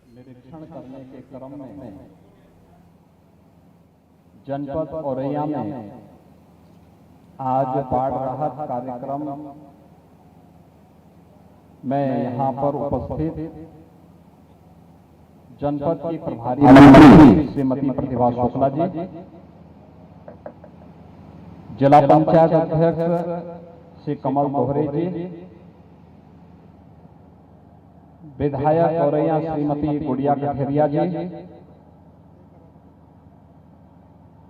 निरीक्षण करने के क्रम में जनपद औरैया में आज बाढ़ राहत कार्यक्रम में यहाँ पर उपस्थित जनपद की प्रभारी मंत्री श्रीमती प्रतिभा शुक्ला जी, जिला पंचायत अध्यक्ष श्री कमल दोहरे जी, विधायक औरैया श्रीमती गुड़िया कठेरिया जी,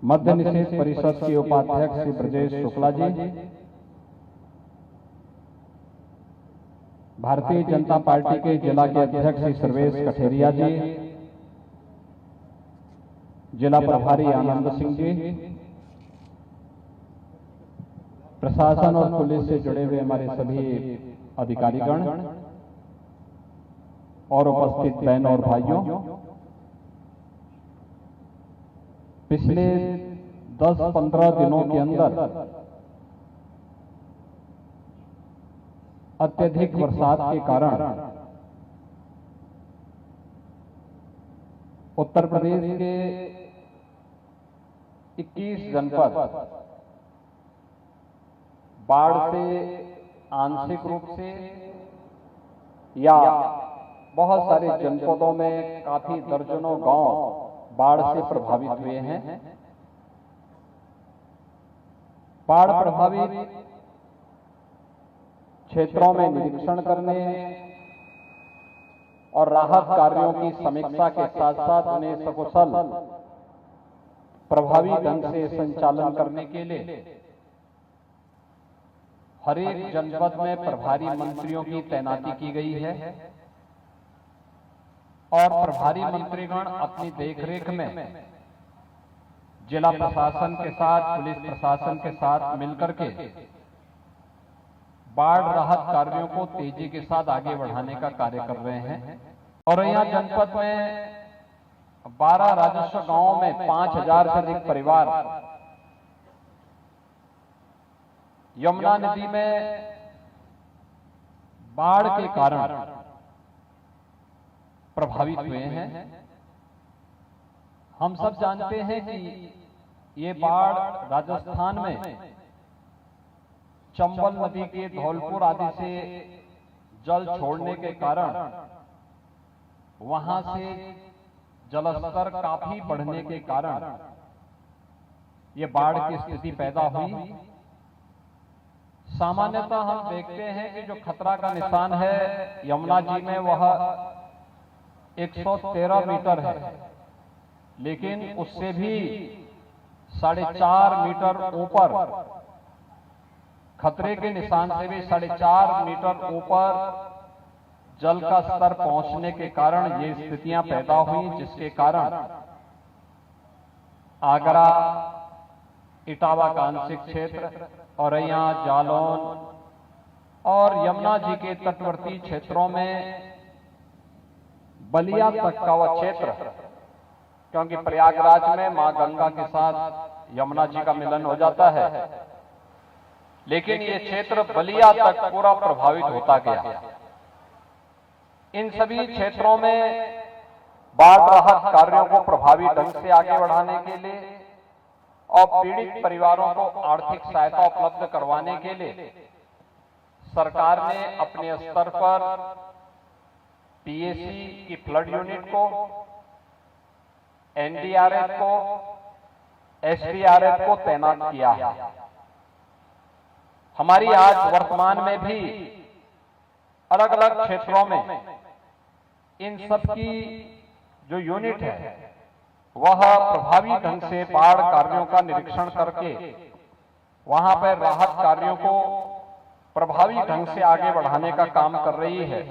मध्य निषेध परिषद के उपाध्यक्ष श्री ब्रजेश शुक्ला जी, भारतीय जनता पार्टी के जिला के अध्यक्ष श्री सर्वेश कठेरिया जी, जिला प्रभारी आनंद सिंह जी, प्रशासन और पुलिस से जुड़े हुए हमारे सभी अधिकारीगण और उपस्थित बहन और भाइयों, पिछले 10-15 दिनों के अंदर अत्यधिक बरसात के कारण उत्तर प्रदेश के 21 जनपद बाढ़ से आंशिक रूप से या बहुत सारे जनपदों में काफी दर्जनों गांव बाढ़ से प्रभावित हुए हैं। बाढ़ प्रभावित क्षेत्रों में निरीक्षण करने और राहत कार्यों की समीक्षा के साथ साथ उन्हें सकुशल प्रभावी ढंग से संचालन करने के लिए हर एक जनपद में प्रभारी मंत्रियों की तैनाती की गई है और प्रभारी मंत्रीगण अपनी देखरेख में जिला प्रशासन के साथ, पुलिस प्रशासन के साथ मिलकर के बाढ़ राहत कार्यों को तेजी के साथ आगे बढ़ाने का कार्य कर रहे हैं। और यहाँ जनपद में 12 राजस्व गांवों में 5000 से अधिक परिवार यमुना नदी में बाढ़ के कारण प्रभावित हुए हैं। हम सब जानते हैं कि ये बाढ़ राजस्थान में चंबल नदी के धौलपुर आदि से जल छोड़ने के कारण वहां से जलस्तर काफी बढ़ने के कारण ये बाढ़ की स्थिति पैदा हुई। सामान्यतः हम देखते हैं कि जो खतरा का निशान है यमुना जी में वह 113 मीटर है, लेकिन उससे भी 4.5 मीटर ऊपर, खतरे के निशान से भी 4.5 मीटर ऊपर जल का स्तर पहुंचने के कारण ये स्थितियां पैदा हुई, जिसके कारण आगरा, इटावा का आंशिक क्षेत्र, औरैया, जालौन और यमुना जी के तटवर्ती क्षेत्रों में बलिया तक का वह क्षेत्र, क्योंकि प्रयागराज में मां गंगा के साथ यमुना जी का मिलन हो जाता है, लेकिन ये क्षेत्र बलिया तक पूरा प्रभावित होता गया। इन सभी क्षेत्रों में बाढ़ राहत कार्यों को प्रभावी ढंग से आगे बढ़ाने के लिए और पीड़ित परिवारों को आर्थिक सहायता उपलब्ध करवाने के लिए सरकार ने अपने स्तर पर पीएसी की फ्लड यूनिट को, एनडीआरएफ को, एसडीआरएफ को तैनात किया है। हमारी आज वर्तमान में भी अलग अलग क्षेत्रों में इन सब की जो यूनिट है वह प्रभावी ढंग से बाढ़ कार्यों का निरीक्षण करके वहां पर राहत कार्यों को प्रभावी ढंग से आगे बढ़ाने का काम कर रही है।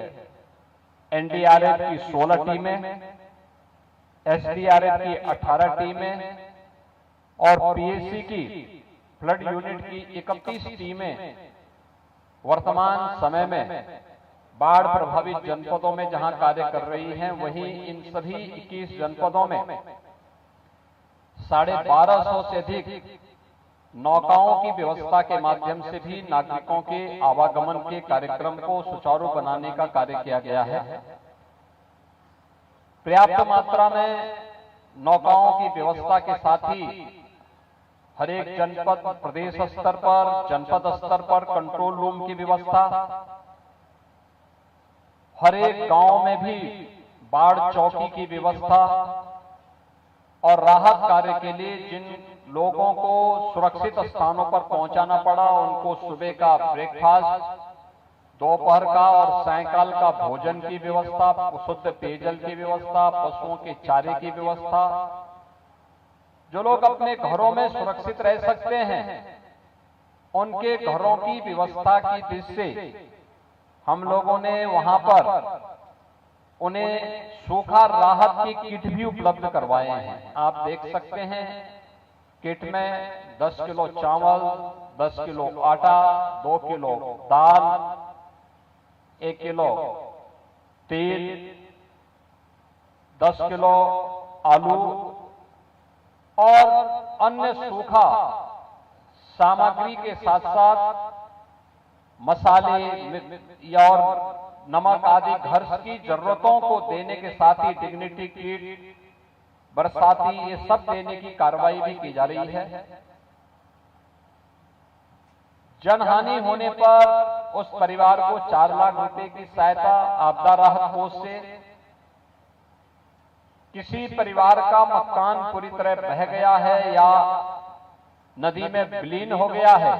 एनडीआरएफ की 16 टीमें, एसडीआरएफ की 18 टीमें और पीएसी की फ्लड यूनिट की 31 टीमें वर्तमान समय में बाढ़ प्रभावित जनपदों में जहां कार्य कर रही हैं, वहीं इन सभी 21 जनपदों में 1250 से अधिक नौकाओं की व्यवस्था के माध्यम से भी नागरिकों के आवागमन के कार्यक्रम को सुचारू बनाने का कार्य किया गया है। पर्याप्त मात्रा में नौकाओं की व्यवस्था के साथ ही हर एक जनपद, प्रदेश स्तर पर, जनपद स्तर पर कंट्रोल रूम की व्यवस्था, हर एक गांव में भी बाढ़ चौकी की व्यवस्था और राहत कार्य के लिए जिन लोगों को सुरक्षित स्थानों पर पहुंचाना पड़ा उनको सुबह का ब्रेकफास्ट, दोपहर का और सायंकाल का भोजन की व्यवस्था, शुद्ध पेयजल की व्यवस्था, पशुओं के चारे की व्यवस्था। जो लोग अपने घरों में सुरक्षित रह सकते हैं उनके घरों की व्यवस्था की दृष्टि से हम लोगों ने वहां पर उन्हें सूखा राहत की किट भी उपलब्ध करवाए हैं। आप देख सकते हैं किट में 10 किलो चावल, 10 किलो आटा, 2 किलो दाल, 1 किलो तेल, 10 किलो आलू और अन्य सूखा सामग्री के साथ साथ मसाले और नमक आदि घर की जरूरतों को देने के साथ ही डिग्निटी किट, बरसाती, ये सब देने की कार्रवाई भी की जा रही है। जनहानि होने पर उस परिवार को 4 लाख रुपए की सहायता आपदा राहत कोष से, किसी परिवार का मकान पूरी तरह बह गया है या नदी में विलीन हो गया है,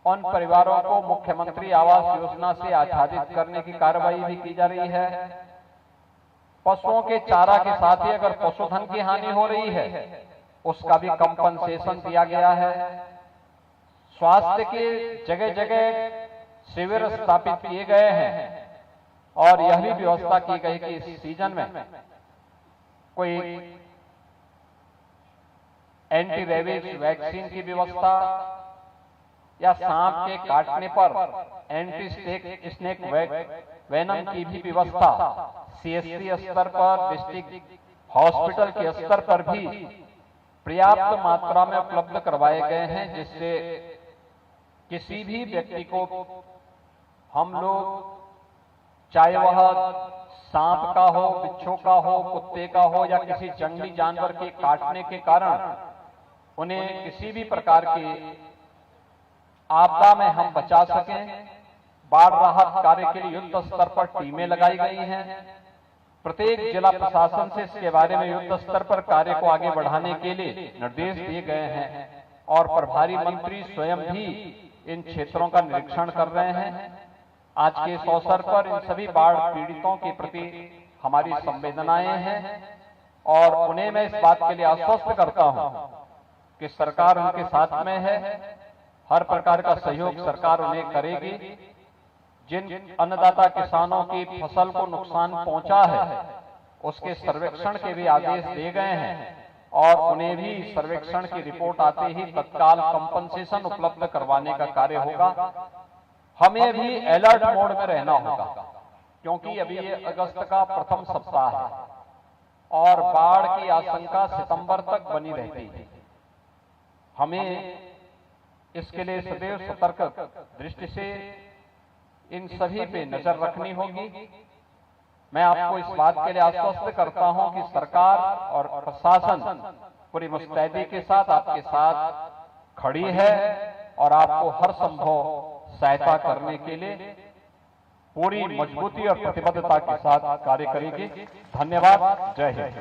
उन परिवारों को मुख्यमंत्री आवास योजना से आच्छादित करने की कार्रवाई भी की जा रही है। पशुओं के चारा के साथ ही अगर पशुधन की हानि हो रही है उसका भी कंपनसेशन दिया गया है। स्वास्थ्य के जगह जगह शिविर स्थापित किए गए हैं और यह भी व्यवस्था की गई कि इस सीजन में कोई एंटी रेबीज वैक्सीन की व्यवस्था या सांप के काटने पर एंटी स्नेक वेनम की भी व्यवस्था सीएससी स्तर पर, डिस्ट्रिक्ट हॉस्पिटल के स्तर पर भी पर्याप्त मात्रा में उपलब्ध करवाए गए हैं, जिससे किसी भी व्यक्ति को हम लोग, चाहे वह सांप का हो, बिच्छू का हो, कुत्ते का हो या किसी जंगली जानवर के काटने के कारण उन्हें किसी भी प्रकार की आपदा में हम बचा सकें। बाढ़ राहत कार्य के लिए युद्ध स्तर पर टीमें लगाई गई हैं। प्रत्येक जिला प्रशासन से इसके बारे में युद्ध स्तर पर कार्य को आगे बढ़ाने के लिए निर्देश दिए गए हैं और प्रभारी मंत्री स्वयं भी इन क्षेत्रों का निरीक्षण कर रहे हैं। आज के इस अवसर पर इन सभी बाढ़ पीड़ितों के प्रति हमारी संवेदनाएं हैं और उन्हें मैं इस बात के लिए आश्वस्त करता हूं कि सरकार उनके साथ में है। हर प्रकार का सहयोग सरकार उन्हें करेगी। जिन अन्नदाता किसानों की फसल को नुकसान पहुंचा है उसके सर्वेक्षण के भी आदेश दिए गए हैं और उन्हें भी सर्वेक्षण की रिपोर्ट आते ही तत्काल कंपनसेशन उपलब्ध करवाने का कार्य होगा। हमें भी अलर्ट मोड में रहना होगा क्योंकि अभी ये अगस्त का प्रथम सप्ताह है और बाढ़ की आशंका सितंबर तक बनी रहती है। हमें इसके लिए सदैव सतर्क दृष्टि से इन सभी पे नजर रखनी होगी। मैं आपको इस बात के लिए आश्वस्त करता हूं कि सरकार और प्रशासन पूरी मुस्तैदी के साथ आपके साथ खड़ी है और आपको हर संभव सहायता करने के लिए पूरी मजबूती और प्रतिबद्धता के साथ कार्य करेगी। धन्यवाद। जय हिंद।